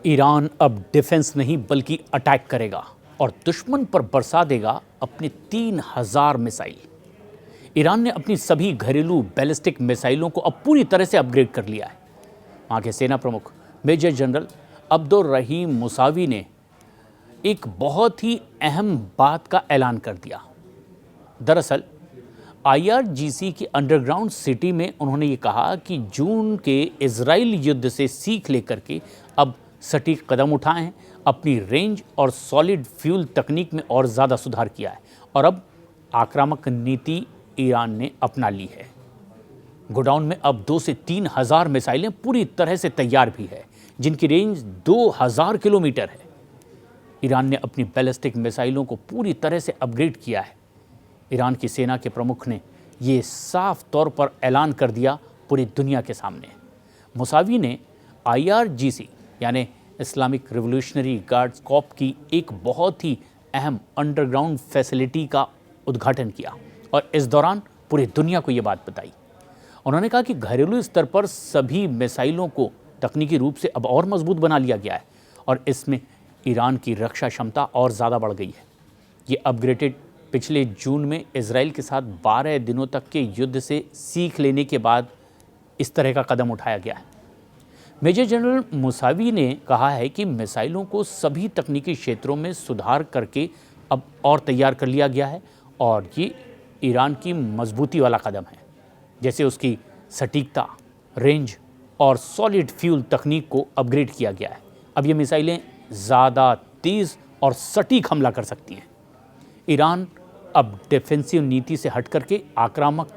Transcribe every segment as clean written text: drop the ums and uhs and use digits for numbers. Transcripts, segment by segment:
Iran अब defence नहीं बल्कि अटैक करेगा और दुश्मन पर बरसा देगा अपने 3000 मिसाइल। ईरान ने अपनी सभी घरेलू बैलिस्टिक मिसाइलों को अब पूरी तरह से अपग्रेड कर लिया है। वहाँ के सेना प्रमुख मेजर जनरल अब्दुल रहीम मुसावी ने एक बहुत ही अहम बात का ऐलान कर दिया। दरअसल IRGC की अंडरग्राउंड सिटी में उन्होंने ये कहा कि जून के इजराइल युद्ध से सीख लेकर के अब सटीक कदम उठाए हैं, अपनी रेंज और सॉलिड फ्यूल तकनीक में और ज़्यादा सुधार किया है और अब आक्रामक नीति ईरान ने अपना ली है। गोडाउन में अब 2 से 3 हज़ार मिसाइलें पूरी तरह से तैयार भी है, जिनकी रेंज 2000 किलोमीटर है। ईरान ने अपनी बैलिस्टिक मिसाइलों को पूरी तरह से अपग्रेड किया है। ईरान की सेना के प्रमुख ने ये साफ तौर पर ऐलान कर दिया पूरी दुनिया के सामने। मुसावी ने IRGC यानी इस्लामिक रिवोल्यूशनरी गार्ड्स कॉर्प की एक बहुत ही अहम अंडरग्राउंड फैसिलिटी का उद्घाटन किया और इस दौरान पूरी दुनिया को ये बात बताई। उन्होंने कहा कि घरेलू स्तर पर सभी मिसाइलों को तकनीकी रूप से अब और मजबूत बना लिया गया है और इसमें ईरान की रक्षा क्षमता और ज़्यादा बढ़ गई है। ये अपग्रेडेड पिछले जून में इजराइल के साथ 12 दिनों तक के युद्ध से सीख लेने के बाद इस तरह का कदम उठाया गया है। मेजर जनरल मुसावी ने कहा है कि मिसाइलों को सभी तकनीकी क्षेत्रों में सुधार करके अब और तैयार कर लिया गया है और ये ईरान की मजबूती वाला कदम है। जैसे उसकी सटीकता, रेंज और सॉलिड फ्यूल तकनीक को अपग्रेड किया गया है। अब ये मिसाइलें ज़्यादा तेज़ और सटीक हमला कर सकती हैं। ईरान अब डिफेंसिव नीति से हट करके आक्रामक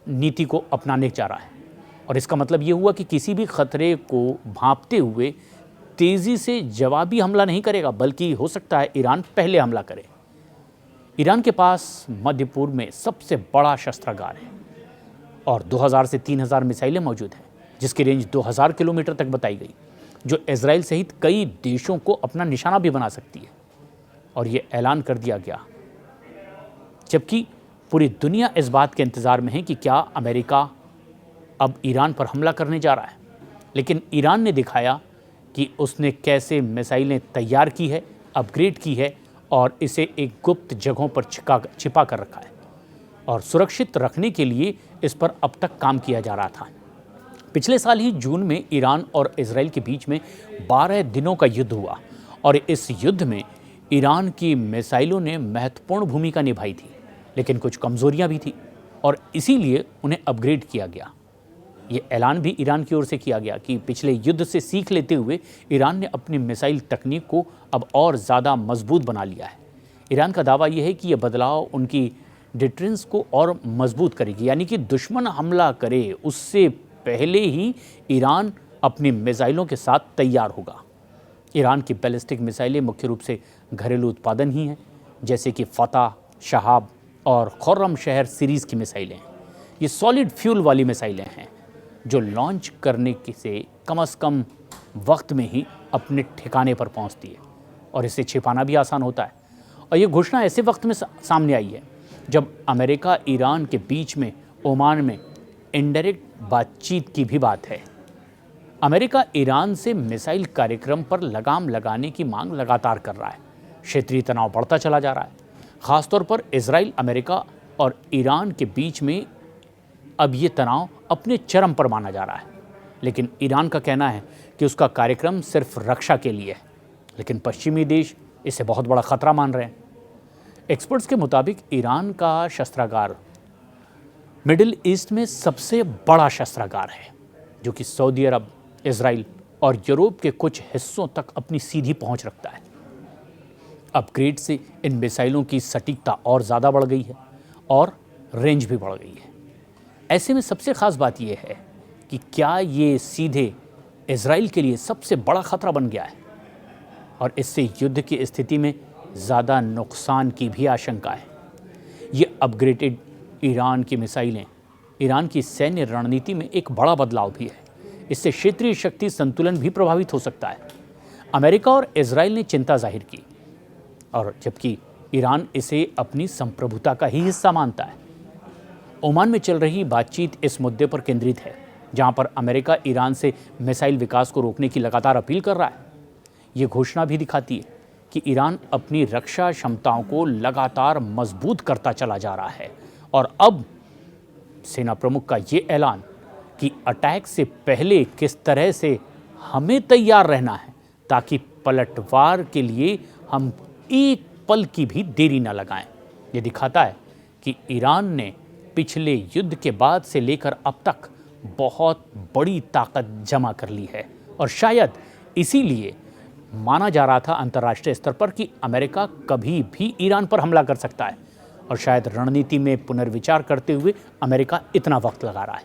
नीति को अपनाने जा रहा है और इसका मतलब ये हुआ कि किसी भी खतरे को भांपते हुए तेज़ी से जवाबी हमला नहीं करेगा, बल्कि हो सकता है ईरान पहले हमला करे। ईरान के पास मध्य पूर्व में सबसे बड़ा शस्त्रागार है और 2000 से 3000 मिसाइलें मौजूद हैं, जिसकी रेंज 2000 किलोमीटर तक बताई गई, जो इजराइल सहित कई देशों को अपना निशाना भी बना सकती है। और ये ऐलान कर दिया गया जबकि पूरी दुनिया इस बात के इंतज़ार में है कि क्या अमेरिका अब ईरान पर हमला करने जा रहा है। लेकिन ईरान ने दिखाया कि उसने कैसे मिसाइलें तैयार की है, अपग्रेड की है और इसे एक गुप्त जगहों पर छिपा कर रखा है और सुरक्षित रखने के लिए इस पर अब तक काम किया जा रहा था। पिछले साल ही जून में ईरान और इजराइल के बीच में 12 दिनों का युद्ध हुआ और इस युद्ध में ईरान की मिसाइलों ने महत्वपूर्ण भूमिका निभाई थी, लेकिन कुछ कमजोरियां भी थी और इसीलिए उन्हें अपग्रेड किया गया। ये ऐलान भी ईरान की ओर से किया गया कि पिछले युद्ध से सीख लेते हुए ईरान ने अपनी मिसाइल तकनीक को अब और ज़्यादा मजबूत बना लिया है। ईरान का दावा यह है कि यह बदलाव उनकी डिटरेंस को और मजबूत करेगी, यानी कि दुश्मन हमला करे उससे पहले ही ईरान अपनी मिसाइलों के साथ तैयार होगा। ईरान की बैलिस्टिक मिसाइलें मुख्य रूप से घरेलू उत्पादन ही हैं, जैसे कि फतह, शहाब और खुर्रम शहर सीरीज़ की मिसाइलें हैं। ये सॉलिड फ्यूल वाली मिसाइलें हैं जो लॉन्च करने से कम वक्त में ही अपने ठिकाने पर पहुंचती है और इसे छिपाना भी आसान होता है। और ये घोषणा ऐसे वक्त में सामने आई है जब अमेरिका ईरान के बीच में ओमान में इनडायरेक्ट बातचीत की भी बात है। अमेरिका ईरान से मिसाइल कार्यक्रम पर लगाम लगाने की मांग लगातार कर रहा है। क्षेत्रीय तनाव बढ़ता चला जा रहा है, ख़ासतौर पर इजराइल, अमेरिका और ईरान के बीच में अब ये तनाव अपने चरम पर माना जा रहा है। लेकिन ईरान का कहना है कि उसका कार्यक्रम सिर्फ रक्षा के लिए है, लेकिन पश्चिमी देश इसे बहुत बड़ा खतरा मान रहे हैं। एक्सपर्ट्स के मुताबिक ईरान का शस्त्रागार मिडिल ईस्ट में सबसे बड़ा शस्त्रागार है, जो कि सऊदी अरब, इजराइल और यूरोप के कुछ हिस्सों तक अपनी सीधी पहुंच रखता है। अपग्रेड से इन मिसाइलों की सटीकता और ज़्यादा बढ़ गई है और रेंज भी बढ़ गई है। ऐसे में सबसे ख़ास बात यह है कि क्या ये सीधे इजराइल के लिए सबसे बड़ा खतरा बन गया है और इससे युद्ध की स्थिति में ज़्यादा नुकसान की भी आशंका है। ये अपग्रेडेड ईरान की मिसाइलें ईरान की सैन्य रणनीति में एक बड़ा बदलाव भी है। इससे क्षेत्रीय शक्ति संतुलन भी प्रभावित हो सकता है। अमेरिका और इजराइल ने चिंता जाहिर की और जबकि ईरान इसे अपनी संप्रभुता का ही हिस्सा मानता है। ओमान में चल रही बातचीत इस मुद्दे पर केंद्रित है जहां पर अमेरिका ईरान से मिसाइल विकास को रोकने की लगातार अपील कर रहा है। ये घोषणा भी दिखाती है कि ईरान अपनी रक्षा क्षमताओं को लगातार मजबूत करता चला जा रहा है। और अब सेना प्रमुख का ये ऐलान कि अटैक से पहले किस तरह से हमें तैयार रहना है ताकि पलटवार के लिए हम एक पल की भी देरी न लगाएं। ये दिखाता है कि ईरान ने पिछले युद्ध के बाद से लेकर अब तक बहुत बड़ी ताकत जमा कर ली है और शायद इसीलिए माना जा रहा था अंतर्राष्ट्रीय स्तर पर कि अमेरिका कभी भी ईरान पर हमला कर सकता है और शायद रणनीति में पुनर्विचार करते हुए अमेरिका इतना वक्त लगा रहा है।